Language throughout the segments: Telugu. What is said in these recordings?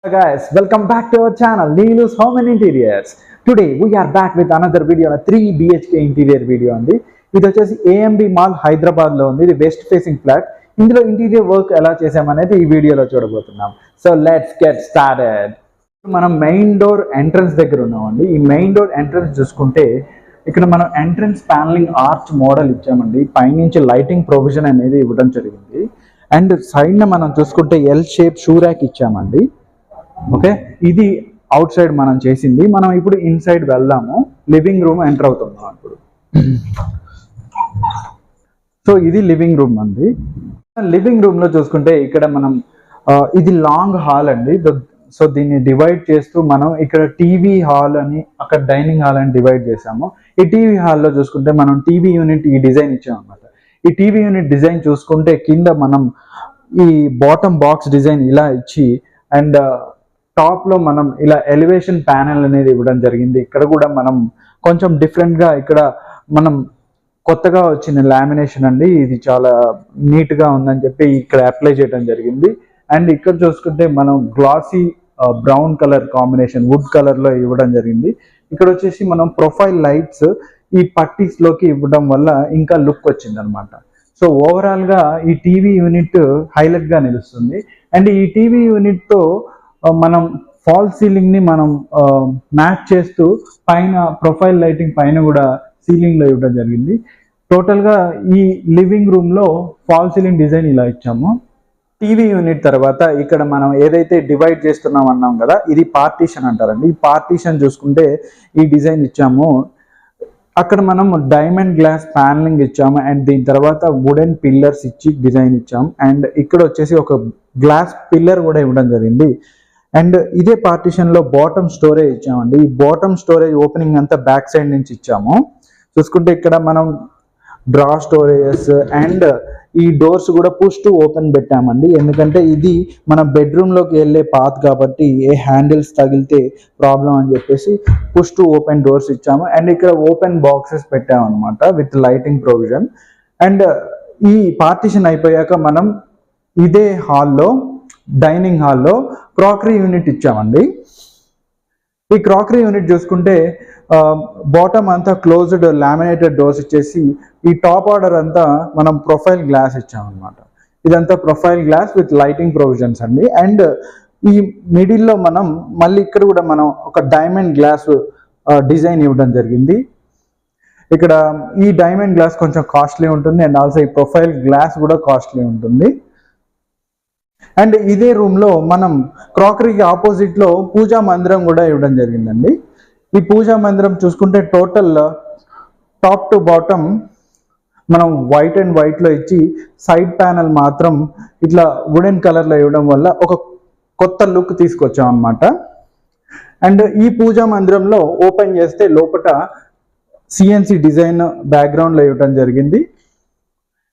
Guys, welcome back to our channel Neelu's Home and Interiors. Today we are back with another video, a 3 BHK interior video అండి. ఇది వచ్చేసి AMB మాల్ హైదరాబాద్ లో ఉంది. ఇది వెస్ట్ ఫేసింగ్ ఫ్లాట్. ఇందులో ఇంటీరియర్ వర్క్ ఎలా చేసామనేది ఈ వీడియోలో చూడబోతున్నాం. So let's get started. మనం మెయిన్ డోర్ ఎంట్రన్స్ దగ్గర ఉన్నామండి. ఈ మెయిన్ డోర్ ఎంట్రన్స్ చూసుకుంటే ఇక్కడ మనం ఎంట్రన్స్ ప్యానలింగ్ ఆర్చ్ మోడల్ ఇచ్చామండి. పైనుంచి లైటింగ్ ప్రొవిజన్ అనేది ఇవ్వడం జరిగింది. అండ్ సైడ్ మనం చూసుకుంటే ఎల్ షేప్ షూ ర్యాక్ ఇచ్చామండి. ఓకే, ఇది అవుట్ సైడ్ మనం చేసింది. మనం ఇప్పుడు ఇన్సైడ్ వెళ్దాము. లివింగ్ రూమ్ ఎంటర్ అవుతున్నాం ఇప్పుడు. సో ఇది లివింగ్ రూమ్ అండి. లివింగ్ రూమ్ లో చూసుకుంటే ఇక్కడ మనం ఇది లాంగ్ హాల్ అండి. సో దీన్ని డివైడ్ చేస్తూ మనం ఇక్కడ టీవీ హాల్ అని, అక్కడ డైనింగ్ హాల్ అని డివైడ్ చేసాము. ఈ టీవీ హాల్లో చూసుకుంటే మనం టీవీ యూనిట్ ఈ డిజైన్ ఇచ్చాం అనమాట. ఈ టీవీ యూనిట్ డిజైన్ చూసుకుంటే కింద మనం ఈ బాటమ్ బాక్స్ డిజైన్ ఇలా ఇచ్చి అండ్ టాప్ లో మనం ఇలా ఎలివేషన్ ప్యానెల్ అనేది ఇవ్వడం జరిగింది. ఇక్కడ కూడా మనం కొంచెం డిఫరెంట్ గా ఇక్కడ మనం కొత్తగా వచ్చిన లామినేషన్ అండి. ఇది చాలా నీట్ గా ఉందని చెప్పి ఇక్కడ అప్లై చేయడం జరిగింది. అండ్ ఇక్కడ చూసుకుంటే మనం glossy brown colour combination wood colour లో ఇవ్వడం జరిగింది. ఇక్కడ వచ్చేసి మనం ప్రొఫైల్ లైట్స్ ఈ పట్టీస్ లోకి ఇవ్వడం వల్ల ఇంకా లుక్ వచ్చింది అనమాట. సో ఓవరాల్ గా ఈ టీవీ యూనిట్ హైలైట్ గా నిలుస్తుంది. అండ్ ఈ టీవీ యూనిట్ తో మనం ఫాల్ సీలింగ్ ని మనం మ్యాచ్ చేస్తూ పైన ప్రొఫైల్ లైటింగ్ పైన కూడా సీలింగ్ లో ఇవ్వడం జరిగింది. టోటల్ గా ఈ లివింగ్ రూమ్ లో ఫాల్ సీలింగ్ డిజైన్ ఇలా ఇచ్చాము. టీవీ యూనిట్ తర్వాత ఇక్కడ మనం ఏదైతే డివైడ్ చేస్తున్నాం అన్నాం కదా, ఇది పార్టీషన్ అంటారండి. ఈ పార్టీషన్ చూసుకుంటే ఈ డిజైన్ ఇచ్చాము. అక్కడ మనం డైమండ్ గ్లాస్ ప్యానలింగ్ ఇచ్చాము. అండ్ దీని తర్వాత వుడెన్ పిల్లర్స్ ఇచ్చి డిజైన్ ఇచ్చాము. అండ్ ఇక్కడ వచ్చేసి ఒక గ్లాస్ పిల్లర్ కూడా ఇవ్వడం జరిగింది. అండ్ ఇదే పార్టీషన్ లో బాటమ్ స్టోరేజ్ ఇచ్చామండి. ఈ బాటమ్ స్టోరేజ్ ఓపెనింగ్ అంతా బ్యాక్ సైడ్ నుంచి ఇచ్చాము. చూసుకుంటే ఇక్కడ మనం డ్రా స్టోరేజెస్ అండ్ ఈ డోర్స్ కూడా పుష్ టు ఓపెన్ పెట్టామండి. ఎందుకంటే ఇది మన బెడ్రూమ్ లోకి వెళ్ళే పాత్ కాబట్టి ఏ హ్యాండిల్స్ తగిలితే ప్రాబ్లం అని చెప్పేసి పుష్ టు ఓపెన్ డోర్స్ ఇచ్చాము. అండ్ ఇక్కడ ఓపెన్ బాక్సెస్ పెట్టాము అనమాట విత్ లైటింగ్ ప్రొవిజన్. అండ్ ఈ పార్టీషన్ అయిపోయాక మనం ఇదే హాల్లో డైనింగ్ హాల్లో క్రాకరీ యూనిట్ ఇచ్చామండి. ఈ క్రాకరీ యూనిట్ చూసుకుంటే బాటమ్ అంతా క్లోజ్డ్ లామినేటెడ్ డోర్స్ ఇచ్చేసి ఈ టాప్ ఆర్డర్ అంతా మనం ప్రొఫైల్ గ్లాస్ ఇచ్చామన్నమాట. ఇదంతా profile glass with lighting provisions అండి. అండ్ ఈ మిడిల్లో మనం మళ్ళీ ఇక్కడ కూడా మనం ఒక డైమండ్ గ్లాస్ డిజైన్ ఇవ్వడం జరిగింది. ఇక్కడ ఈ డైమండ్ గ్లాస్ కొంచెం కాస్ట్లీ ఉంటుంది. అండ్ ఆల్సో ఈ ప్రొఫైల్ గ్లాస్ కూడా కాస్ట్లీ ఉంటుంది. అండ్ ఇదే రూమ్ లో మనం క్రాకరీకి ఆపోజిట్ లో పూజా మందిరం కూడా ఇవ్వడం జరిగిందండి. ఈ పూజా మందిరం చూసుకుంటే టోటల్ టాప్ టు బాటమ్ మనం వైట్ అండ్ వైట్ లో ఇచ్చి సైడ్ ప్యానల్ మాత్రం ఇట్లా వుడెన్ కలర్ లో ఇవ్వడం వల్ల ఒక కొత్త లుక్ తీసుకొచ్చాం అనమాట. అండ్ ఈ పూజా మందిరంలో ఓపెన్ చేస్తే లోపల సిఎన్సి డిజైన్ బ్యాక్గ్రౌండ్ లో ఇవ్వడం జరిగింది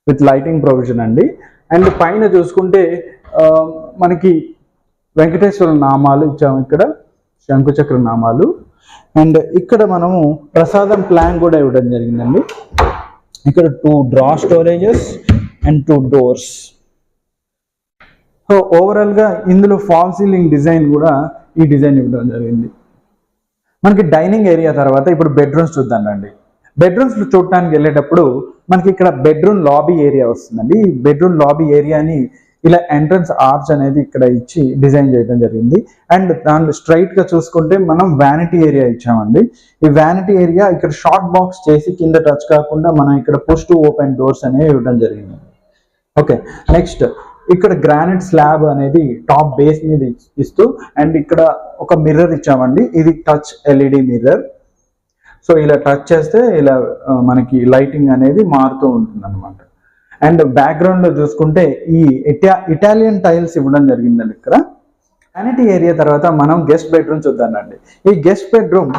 విత్ లైటింగ్ ప్రొవిజన్ అండి. అండ్ పైన చూసుకుంటే మనకి వెంకటేశ్వర నామాలు ఇచ్చాము, ఇక్కడ శంకుచక్ర నామాలు. అండ్ ఇక్కడ మనము ప్రసాదం ప్లాన్ కూడా ఇవ్వడం జరిగిందండి. ఇక్కడ 2 draw storages and 2 doors. So overall గా ఇందులో ఫాల్ సీలింగ్ డిజైన్ కూడా ఈ డిజైన్ ఇవ్వడం జరిగింది. మనకి డైనింగ్ ఏరియా తర్వాత ఇప్పుడు బెడ్రూమ్స్ చూద్దాం రండి. బెడ్రూమ్స్ చూడటానికి వెళ్ళేటప్పుడు మనకి ఇక్కడ బెడ్రూమ్ లాబీ ఏరియా వస్తుందండి. ఈ బెడ్రూమ్ లాబీ ఏరియాని ఇలా ఎంట్రన్స్ ఆర్చ్ అనేది ఇక్కడ ఇచ్చి డిజైన్ చేయడం జరిగింది. అండ్ దాంట్లో స్ట్రైట్ గా చూసుకుంటే మనం వ్యానిటీ ఏరియా ఇచ్చామండి. ఈ వ్యానిటీ ఏరియా ఇక్కడ షార్ట్ బాక్స్ చేసి కింద టచ్ కాకుండా మనం ఇక్కడ పుష్ టు ఓపెన్ డోర్స్ అనేవి ఇవ్వడం జరిగింది. ఓకే, నెక్స్ట్ ఇక్కడ గ్రానైట్ స్లాబ్ అనేది టాప్ బేస్ మీద ఇస్తూ అండ్ ఇక్కడ ఒక మిర్రర్ ఇచ్చామండి. ఇది టచ్ ఎల్ఈడి మిర్రర్. సో ఇలా టచ్ చేస్తే ఇలా మనకి లైటింగ్ అనేది మారుతూ ఉంటుంది అనమాట. అండ్ బ్యాక్గ్రౌండ్ లో చూసుకుంటే ఈ ఇటాలియన్ టైల్స్ ఇవ్వడం జరిగిందండి. ఇక్కడ వ్యానిటీ ఏరియా తర్వాత మనం గెస్ట్ బెడ్రూమ్ చూద్దామండి. ఈ గెస్ట్ బెడ్రూమ్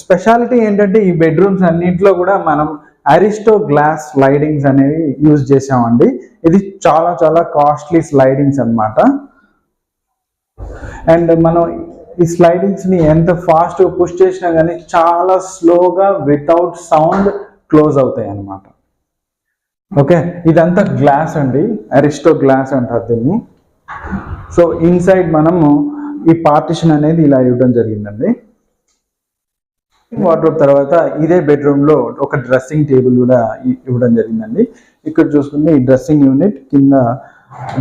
స్పెషాలిటీ ఏంటంటే ఈ బెడ్రూమ్స్ అన్నింటిలో కూడా మనం అరిస్టో గ్లాస్ స్లైడింగ్స్ అనేవి యూజ్ చేసామండి. ఇది చాలా చాలా కాస్ట్లీ స్లైడింగ్స్ అనమాట. అండ్ మనం ఈ స్లైడింగ్స్ ని ఎంత ఫాస్ట్ పుష్ చేసినా కానీ చాలా స్లోగా వితౌట్ సౌండ్ క్లోజ్ అవుతాయి అన్నమాట. ఓకే, ఇదంతా గ్లాస్ అండి, అరిస్టో గ్లాస్ అంటారు దీన్ని. సో ఇన్సైడ్ మనము ఈ పార్టిషన్ అనేది ఇలా ఇవ్వడం జరిగిందండి. వార్డ్రోబ్ తర్వాత ఇదే బెడ్రూమ్ లో ఒక డ్రెస్సింగ్ టేబుల్ కూడా ఇవ్వడం జరిగిందండి. ఇక్కడ చూసుకుంటే ఈ డ్రెస్సింగ్ యూనిట్ కింద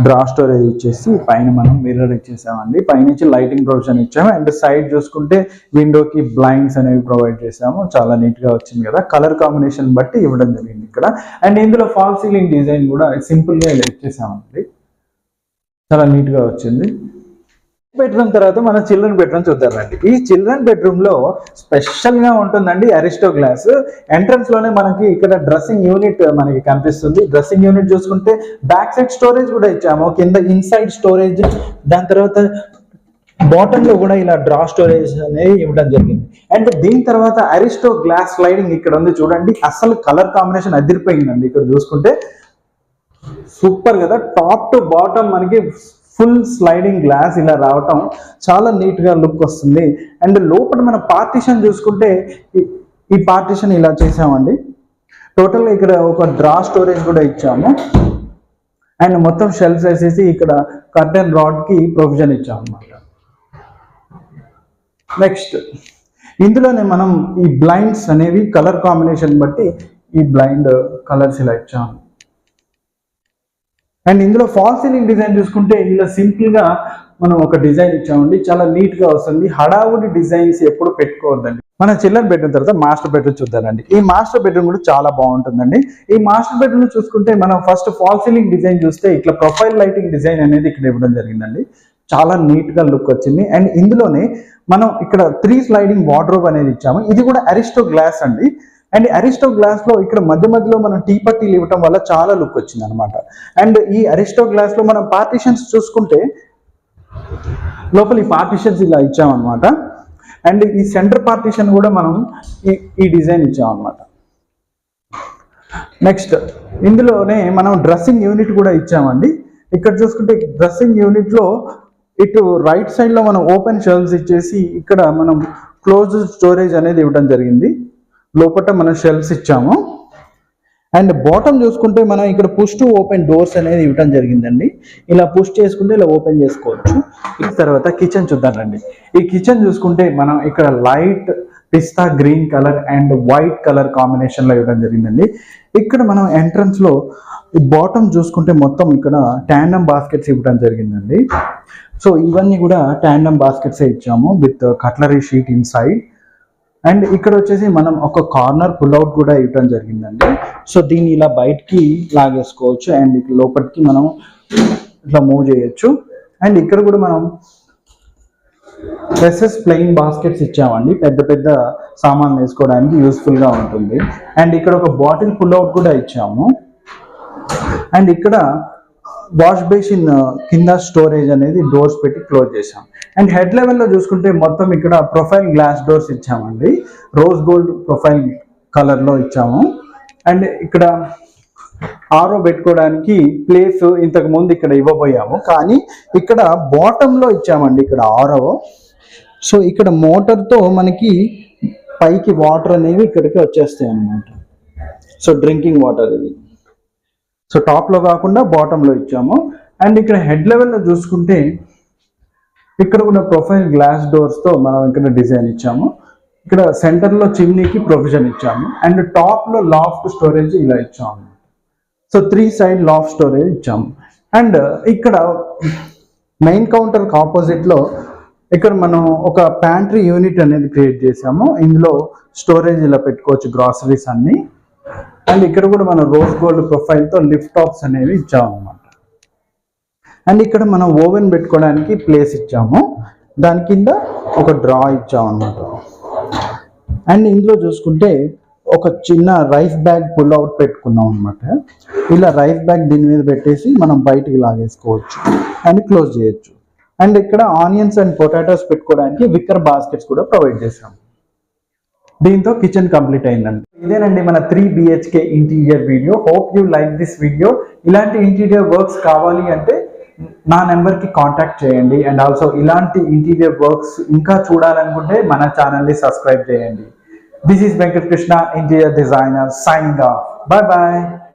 డ్రా స్టోరేజ్ ఇచ్చేసి పైన మనం మిర్రర్ ఇచ్చేసామండి. పైనుంచి లైటింగ్ ప్రొవిజన్ ఇచ్చాము. అండ్ సైడ్ చూసుకుంటే విండోకి బ్లైండ్స్ అనేవి ప్రొవైడ్ చేసాము. చాలా నీట్ గా వచ్చింది కదా, కలర్ కాంబినేషన్ బట్టి ఇవ్వడం జరిగింది ఇక్కడ. అండ్ ఇందులో ఫాల్ సీలింగ్ డిజైన్ కూడా సింపుల్ గా ఇలా ఇచ్చేసామండి, చాలా నీట్ గా వచ్చింది. బెడ్రూమ్ తర్వాత మనం చిల్డ్రన్ బెడ్రూమ్ చూద్దామండి. ఈ చిల్డ్రన్ బెడ్రూమ్ లో స్పెషల్ గా ఉంటుందండి అరిస్టో గ్లాస్. ఎంట్రన్స్ లోనే మనకి ఇక్కడ డ్రెస్సింగ్ యూనిట్ మనకి కనిపిస్తుంది. డ్రెస్సింగ్ యూనిట్ చూసుకుంటే బ్యాక్ సైడ్ స్టోరేజ్ కూడా ఇచ్చాము, కింద ఇన్సైడ్ స్టోరేజ్, దాని తర్వాత బాటమ్ లో కూడా ఇలా డ్రా స్టోరేజ్ అనేది ఇవ్వడం జరిగింది. అండ్ దీని తర్వాత అరిస్టో గ్లాస్ స్లైడింగ్ ఇక్కడ ఉంది చూడండి, అసలు కలర్ కాంబినేషన్ అదిరిపోయిందండి. ఇక్కడ చూసుకుంటే సూపర్ కదా, టాప్ టు బాటమ్ మనకి ఫుల్ స్లైడింగ్ గ్లాస్ ఇలా రావటం చాలా నీట్ గా లుక్ వస్తుంది. అండ్ లోపల మన పార్టిషన్ చూసుకుంటే ఈ పార్టిషన్ ఇలా చేసామండి. టోటల్ గా ఇక్కడ ఒక డ్రా స్టోరేజ్ కూడా ఇచ్చాము. అండ్ మొత్తం షెల్ఫ్స్ వేసేసి ఇక్కడ కర్టెన్ రాడ్ కి ప్రొవిజన్ ఇచ్చాము అన్నమాట. నెక్స్ట్ ఇందులోనే మనం ఈ బ్లైండ్స్ అనేవి కలర్ కాంబినేషన్ బట్టి ఈ బ్లైండ్ కలర్స్ ఇలా ఇచ్చాము. అండ్ ఇందులో ఫాల్ సీలింగ్ డిజైన్ చూసుకుంటే ఇలా సింపుల్ గా మనం ఒక డిజైన్ ఇచ్చామండి, చాలా నీట్ గా వస్తుంది. హడావుడి డిజైన్స్ ఎప్పుడు పెట్టుకోవద్దండి. మన చిల్డ్రన్ బెడ్రూమ్ తర్వాత మాస్టర్ బెడ్రూమ్ చూద్దామండి. ఈ మాస్టర్ బెడ్రూమ్ కూడా చాలా బాగుంటుందండి. ఈ మాస్టర్ బెడ్రూమ్ చూసుకుంటే మనం ఫస్ట్ ఫాల్ సీలింగ్ డిజైన్ చూస్తే ఇట్లా ప్రొఫైల్ లైటింగ్ డిజైన్ అనేది ఇక్కడ ఇవ్వడం జరిగిందండి, చాలా నీట్ గా లుక్ వచ్చింది. అండ్ ఇందులోనే మనం ఇక్కడ 3 స్లైడింగ్ వార్డ్రోబ్ అనేది ఇచ్చాము. ఇది కూడా అరిస్టో గ్లాస్ అండి. అండ్ అరిస్టో గ్లాస్ లో ఇక్కడ మధ్య మధ్యలో మనం టీ పట్టీలు ఇవ్వటం వల్ల చాలా లుక్ వచ్చింది అనమాట. అండ్ ఈ అరిస్టో గ్లాస్ లో మనం పార్టిషన్స్ చూసుకుంటే లోపల ఈ పార్టిషన్స్ ఇలా ఇచ్చామన్నమాట. అండ్ ఈ సెంటర్ పార్టిషన్ కూడా మనం ఈ డిజైన్ ఇచ్చామన్నమాట. నెక్స్ట్ ఇందులోనే మనం డ్రెస్సింగ్ యూనిట్ కూడా ఇచ్చామండి. ఇక్కడ చూసుకుంటే డ్రెస్సింగ్ యూనిట్ లో ఇటు రైట్ సైడ్ లో మనం ఓపెన్ షెల్ఫ్స్ ఇచ్చేసి ఇక్కడ మనం క్లోజ్ స్టోరేజ్ అనేది ఇవ్వడం జరిగింది. లోపల మనం షెల్ఫ్స్ ఇచ్చాము. అండ్ బాటమ్ చూసుకుంటే మనం ఇక్కడ పుష్ టు ఓపెన్ డోర్స్ అనేది ఇవ్వడం జరిగిందండి. ఇలా పుష్ చేసుకుంటే ఇలా ఓపెన్ చేసుకోవచ్చు. ఈ తర్వాత కిచెన్ చూద్దామండి. ఈ కిచెన్ చూసుకుంటే మనం ఇక్కడ light pista green colour and white colour combination లో ఇవ్వడం జరిగిందండి. ఇక్కడ మనం ఎంట్రన్స్ లో ఈ బాటమ్ చూసుకుంటే మొత్తం ఇక్కడ టాండమ్ బాస్కెట్స్ ఇవ్వడం జరిగిందండి. సో ఇవన్నీ కూడా టాండమ్ బాస్కెట్స్ ఇచ్చాము with cutlery sheet inside. And ఇక్కడ వచ్చేసి మనం ఒక కార్నర్ పుల్అవుట్ కూడా ఇవ్వడం జరిగిందండి. సో దీన్ని ఇలా బయటికి లాగేసుకోవచ్చు అండ్ ఇక్కడ లోపలికి మనం ఇట్లా మూవ్ చేయొచ్చు. అండ్ ఇక్కడ కూడా మనం ప్లెయిన్ బాస్కెట్స్ ఇచ్చామండి, పెద్ద పెద్ద సామాన్లు వేసుకోవడానికి యూస్ఫుల్ గా ఉంటుంది. అండ్ ఇక్కడ ఒక బాటిల్ పుల్అవుట్ కూడా ఇచ్చాము. అండ్ ఇక్కడ వాష్ బేసిన్ కింద స్టోరేజ్ అనేది డోర్స్ పెట్టి క్లోజ్ చేసాం. అండ్ హెడ్ లెవెల్లో చూసుకుంటే మొత్తం ఇక్కడ ప్రొఫైల్ గ్లాస్ డోర్స్ ఇచ్చామండి, రోజ్ గోల్డ్ ప్రొఫైల్ కలర్ లో ఇచ్చాము. అండ్ ఇక్కడ ఆరో పెట్టుకోవడానికి ప్లేస్ ఇంతకు ముందు ఇక్కడ ఇవ్వబోయాము, కానీ ఇక్కడ బాటమ్ లో ఇచ్చామండి ఇక్కడ ఆరో. సో ఇక్కడ మోటార్ తో మనకి పైకి వాటర్ అనేవి ఇక్కడికి వచ్చేస్తాయి అన్నమాట. సో డ్రింకింగ్ వాటర్ ఇది. సో టాప్ లో కాకుండా బాటమ్ లో ఇచ్చాము. అండ్ ఇక్కడ హెడ్ లెవెల్లో చూసుకుంటే ఇక్కడ ఉన్న ప్రొఫైల్ గ్లాస్ డోర్స్ తో మనం ఇక్కడ డిజైన్ ఇచ్చాము. ఇక్కడ సెంటర్ లో చిమ్నీకి ప్రొవిజన్ ఇచ్చాము. అండ్ టాప్ లో లాఫ్ట్ స్టోరేజ్ ఇలా ఇచ్చాము. సో 3 సైడ్ లాఫ్ట్ స్టోరేజ్ ఇచ్చాము. అండ్ ఇక్కడ మెయిన్ కౌంటర్ ఆపోజిట్ లో ఇక్కడ మనం ఒక ప్యాంట్రీ యూనిట్ అనేది క్రియేట్ చేసాము. ఇందులో స్టోరేజ్ ఇలా పెట్టుకోవచ్చు గ్రాసరీస్ అన్ని. అండ్ ఇక్కడ కూడా మనం రోజ్ గోల్డ్ ప్రొఫైల్ తో లిఫ్ట్ టాప్స్ అనేవి ఇచ్చాము అన్నమాట. అండ్ ఇక్కడ మనం ఓవెన్ పెట్టుకోవడానికి ప్లేస్ ఇచ్చాము, దాని కింద ఒక డ్రా ఇచ్చాము అన్నమాట. అండ్ ఇందులో చూసుకుంటే ఒక చిన్న రైస్ బ్యాగ్ పుల్ అవుట్ పెట్టుకున్నాం అనమాట. ఇలా రైస్ బ్యాగ్ దీని మీద పెట్టేసి మనం బయటికి లాగేసుకోవచ్చు అండ్ క్లోజ్ చేయొచ్చు. అండ్ ఇక్కడ ఆనియన్స్ అండ్ పొటాటోస్ పెట్టుకోవడానికి విక్కర్ బాస్కెట్స్ కూడా ప్రొవైడ్ చేసాం. దీంతో కిచెన్ కంప్లీట్ అయిందండి. ఇదేనండి మన 3 BHK interior video. Hope you like this video. ఇలాంటి ఇంటీరియర్ వర్క్స్ కావాలి అంటే నా నెంబర్కి కాంటాక్ట్ చేయండి. అండ్ ఆల్సో ఇలాంటి ఇంటీరియర్ వర్క్స్ ఇంకా చూడాలనుకుంటే మన ఛానల్ని సబ్స్క్రైబ్ చేయండి. This is Venkat Krishna, interior designer, signing off. Bye bye.